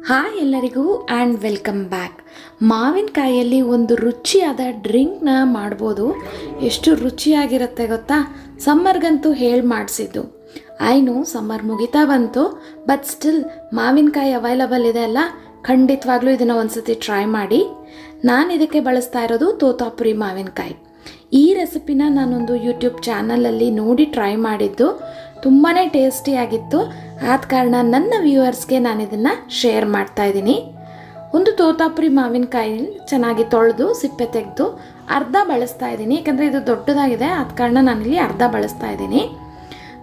Hi ಎಲ್ಲರಿಗೂ and welcome back. ಮಾವಿನಕಾಯಿಯಲ್ಲಿ ಒಂದು ರುಚಿಯಾದ ಡ್ರಿಂಕ್ನ ಮಾಡ್ಬೋದು. ಎಷ್ಟು ರುಚಿಯಾಗಿರುತ್ತೆ ಗೊತ್ತಾ? ಸಮ್ಮರ್ಗಂತೂ ಹೇಳಿ ಮಾಡಿಸಿದ್ದು. ಐನು ಸಮ್ಮರ್ ಮುಗಿತಾ ಬಂತು, ಬಟ್ ಸ್ಟಿಲ್ ಮಾವಿನಕಾಯಿ ಅವೈಲಬಲ್ ಇದೆ ಅಲ್ಲ, ಖಂಡಿತವಾಗ್ಲೂ ಇದನ್ನು ಒಂದ್ಸತಿ ಟ್ರೈ ಮಾಡಿ. ನಾನು ಇದಕ್ಕೆ ಬಳಸ್ತಾ ಇರೋದು ತೋತಾಪುರಿ ಮಾವಿನಕಾಯಿ. ಈ ರೆಸಿಪಿನ ನಾನೊಂದು ಯೂಟ್ಯೂಬ್ ಚಾನಲಲ್ಲಿ ನೋಡಿ ಟ್ರೈ ಮಾಡಿದ್ದು. ತುಂಬಾ ಟೇಸ್ಟಿಯಾಗಿತ್ತು. ಆದ ಕಾರಣ ನನ್ನ ವ್ಯೂವರ್ಸ್ಗೆ ನಾನು ಇದನ್ನು ಶೇರ್ ಮಾಡ್ತಾಯಿದ್ದೀನಿ. ಒಂದು ತೋತಾಪುರಿ ಮಾವಿನಕಾಯಿ ಚೆನ್ನಾಗಿ ತೊಳೆದು ಸಿಪ್ಪೆ ತೆಗೆದು ಅರ್ಧ ಬಳಸ್ತಾ ಇದ್ದೀನಿ, ಯಾಕಂದರೆ ಇದು ದೊಡ್ಡದಾಗಿದೆ. ಆದ ಕಾರಣ ನಾನಿಲ್ಲಿ ಅರ್ಧ ಬಳಸ್ತಾ ಇದ್ದೀನಿ.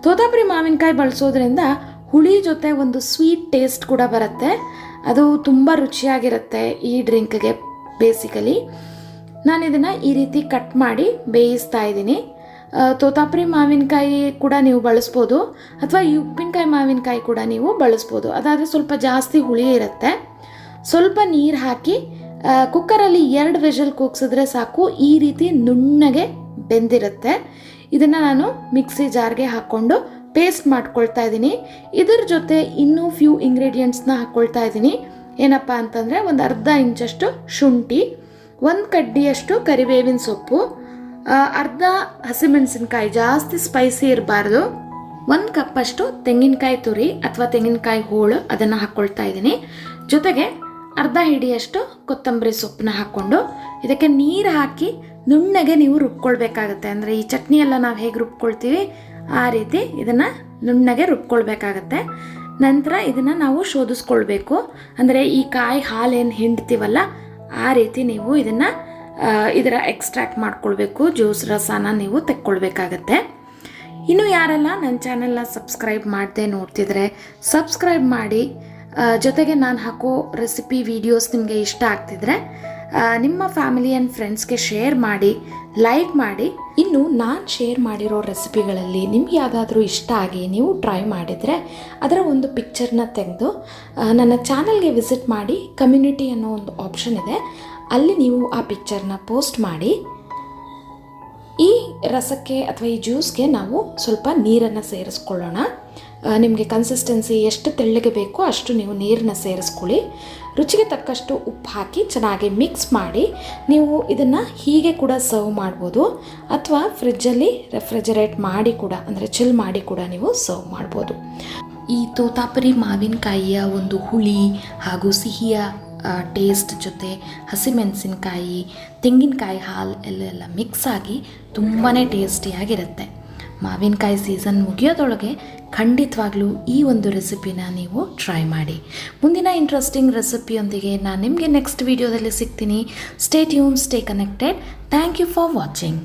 ತೋತಾಪುರಿ ಮಾವಿನಕಾಯಿ ಬಳಸೋದ್ರಿಂದ ಹುಳಿ ಜೊತೆ ಒಂದು ಸ್ವೀಟ್ ಟೇಸ್ಟ್ ಕೂಡ ಬರುತ್ತೆ. ಅದು ತುಂಬ ರುಚಿಯಾಗಿರುತ್ತೆ ಈ ಡ್ರಿಂಕ್ಗೆ. ಬೇಸಿಕಲಿ ನಾನು ಇದನ್ನು ಈ ರೀತಿ ಕಟ್ ಮಾಡಿ ಬೇಯಿಸ್ತಾ ಇದ್ದೀನಿ. ತೋತಾಪುರಿ ಮಾವಿನಕಾಯಿ ಕೂಡ ನೀವು ಬಳಸ್ಬೋದು, ಅಥವಾ ಈ ಉಪ್ಪಿನಕಾಯಿ ಮಾವಿನಕಾಯಿ ಕೂಡ ನೀವು ಬಳಸ್ಬೋದು. ಅದಾದರೆ ಸ್ವಲ್ಪ ಜಾಸ್ತಿ ಹುಳಿ ಇರುತ್ತೆ. ಸ್ವಲ್ಪ ನೀರು ಹಾಕಿ ಕುಕ್ಕರಲ್ಲಿ 2 ವಿಷಲ್ ಕೂಗ್ಸಿದ್ರೆ ಸಾಕು, ಈ ರೀತಿ ನುಣ್ಣಗೆ ಬೆಂದಿರುತ್ತೆ. ಇದನ್ನು ನಾನು ಮಿಕ್ಸಿ ಜಾರ್ಗೆ ಹಾಕ್ಕೊಂಡು ಪೇಸ್ಟ್ ಮಾಡ್ಕೊಳ್ತಾ ಇದ್ದೀನಿ. ಇದರ ಜೊತೆ ಇನ್ನೂ ಫ್ಯೂ ಇಂಗ್ರೀಡಿಯೆಂಟ್ಸ್ನ ಹಾಕ್ಕೊಳ್ತಾ ಇದ್ದೀನಿ. ಏನಪ್ಪ ಅಂತಂದರೆ, ಒಂದು ಅರ್ಧ ಇಂಚಷ್ಟು ಶುಂಠಿ, 1 ಕಡ್ಡಿಯಷ್ಟು ಕರಿಬೇವಿನ ಸೊಪ್ಪು, ಅರ್ಧ ಹಸಿಮೆಣಸಿನ್ಕಾಯಿ, ಜಾಸ್ತಿ ಸ್ಪೈಸಿ ಇರಬಾರ್ದು, 1 ಕಪ್ಪಷ್ಟು ತೆಂಗಿನಕಾಯಿ ತುರಿ ಅಥವಾ ತೆಂಗಿನಕಾಯಿ ಹೋಳು, ಅದನ್ನು ಹಾಕ್ಕೊಳ್ತಾ ಇದ್ದೀನಿ. ಜೊತೆಗೆ ಅರ್ಧ ಹಿಡಿಯಷ್ಟು ಕೊತ್ತಂಬರಿ ಸೊಪ್ಪನ್ನ ಹಾಕ್ಕೊಂಡು ಇದಕ್ಕೆ ನೀರು ಹಾಕಿ ನುಣ್ಣಗೆ ನೀವು ರುಬ್ಕೊಳ್ಬೇಕಾಗತ್ತೆ. ಅಂದರೆ ಈ ಚಟ್ನಿ ಎಲ್ಲ ನಾವು ಹೇಗೆ ರುಬ್ಕೊಳ್ತೀವಿ ಆ ರೀತಿ ಇದನ್ನು ನುಣ್ಣಗೆ ರುಬ್ಕೊಳ್ಬೇಕಾಗತ್ತೆ. ನಂತರ ಇದನ್ನು ನಾವು ಶೋಧಿಸ್ಕೊಳ್ಬೇಕು. ಅಂದರೆ ಈ ಕಾಯಿ ಹಾಲೇನು ಹಿಂಡ್ತೀವಲ್ಲ ಆ ರೀತಿ ನೀವು ಇದನ್ನು ಇದರ ಎಕ್ಸ್ಟ್ರಾಕ್ಟ್ ಮಾಡ್ಕೊಳ್ಬೇಕು. ಜ್ಯೂಸ್ ರಸನ ನೀವು ತೆಕ್ಕೊಳ್ಬೇಕಾಗತ್ತೆ. ಇನ್ನು ಯಾರೆಲ್ಲ ನನ್ನ ಚಾನೆಲ್ನ ಸಬ್ಸ್ಕ್ರೈಬ್ ಮಾಡದೆ ನೋಡ್ತಿದ್ರೆ ಸಬ್ಸ್ಕ್ರೈಬ್ ಮಾಡಿ. ಜೊತೆಗೆ ನಾನು ಹಾಕೋ ರೆಸಿಪಿ ವಿಡಿಯೋಸ್ ನಿಮಗೆ ಇಷ್ಟ ಆಗ್ತಿದ್ರೆ ನಿಮ್ಮ ಫ್ಯಾಮಿಲಿ ಆ್ಯಂಡ್ ಫ್ರೆಂಡ್ಸ್ಗೆ ಶೇರ್ ಮಾಡಿ, ಲೈಕ್ ಮಾಡಿ. ಇನ್ನು ನಾನು ಶೇರ್ ಮಾಡಿರೋ ರೆಸಿಪಿಗಳಲ್ಲಿ ನಿಮ್ಗೆ ಯಾವುದಾದ್ರೂ ಇಷ್ಟ ಆಗಿ ನೀವು ಟ್ರೈ ಮಾಡಿದರೆ ಅದರ ಒಂದು ಪಿಕ್ಚರ್ನ ತೆಗೆದು ನನ್ನ ಚಾನಲ್ಗೆ ವಿಸಿಟ್ ಮಾಡಿ. ಕಮ್ಯುನಿಟಿ ಅನ್ನೋ ಒಂದು ಆಪ್ಷನ್ ಇದೆ, ಅಲ್ಲಿ ನೀವು ಆ ಪಿಕ್ಚರ್ನ ಪೋಸ್ಟ್ ಮಾಡಿ. ಈ ರಸಕ್ಕೆ ಅಥವಾ ಈ ಜ್ಯೂಸ್ಗೆ ನಾವು ಸ್ವಲ್ಪ ನೀರನ್ನು ಸೇರಿಸ್ಕೊಳ್ಳೋಣ. ನಿಮಗೆ ಕನ್ಸಿಸ್ಟೆನ್ಸಿ ಎಷ್ಟು ತೆಳ್ಳಗೆ ಬೇಕೋ ಅಷ್ಟು ನೀವು ನೀರನ್ನು ಸೇರಿಸ್ಕೊಳ್ಳಿ. ರುಚಿಗೆ ತಕ್ಕಷ್ಟು ಉಪ್ಪು ಹಾಕಿ ಚೆನ್ನಾಗಿ ಮಿಕ್ಸ್ ಮಾಡಿ. ನೀವು ಇದನ್ನು ಹೀಗೆ ಕೂಡ ಸರ್ವ್ ಮಾಡ್ಬೋದು, ಅಥವಾ ಫ್ರಿಜ್ಜಲ್ಲಿ ರೆಫ್ರಿಜರೇಟ್ ಮಾಡಿ ಕೂಡ, ಅಂದರೆ ಚಿಲ್ ಮಾಡಿ ಕೂಡ ನೀವು ಸರ್ವ್ ಮಾಡ್ಬೋದು. ಈ ತೋತಾಪುರಿ ಮಾವಿನಕಾಯಿಯ ಒಂದು ಹುಳಿ ಹಾಗೂ ಸಿಹಿಯ ಟೇಸ್ಟ್ ಜೊತೆ ಹಸಿಮೆಣಸಿನ್ಕಾಯಿ, ತೆಂಗಿನಕಾಯಿ ಹಾಲು ಎಲ್ಲ ಮಿಕ್ಸ್ ಆಗಿ ತುಂಬಾ ಟೇಸ್ಟಿಯಾಗಿರುತ್ತೆ. ಮಾವಿನಕಾಯಿ ಸೀಸನ್ ಮುಗಿಯೋದೊಳಗೆ ಖಂಡಿತವಾಗ್ಲೂ ಈ ಒಂದು ರೆಸಿಪಿನ ನೀವು ಟ್ರೈ ಮಾಡಿ. ಮುಂದಿನ ಇಂಟ್ರೆಸ್ಟಿಂಗ್ ರೆಸಿಪಿಯೊಂದಿಗೆ ನಾನು ನಿಮಗೆ ನೆಕ್ಸ್ಟ್ ವಿಡಿಯೋದಲ್ಲಿ ಸಿಗ್ತೀನಿ. Stay tune, stay connected. Thank you for watching.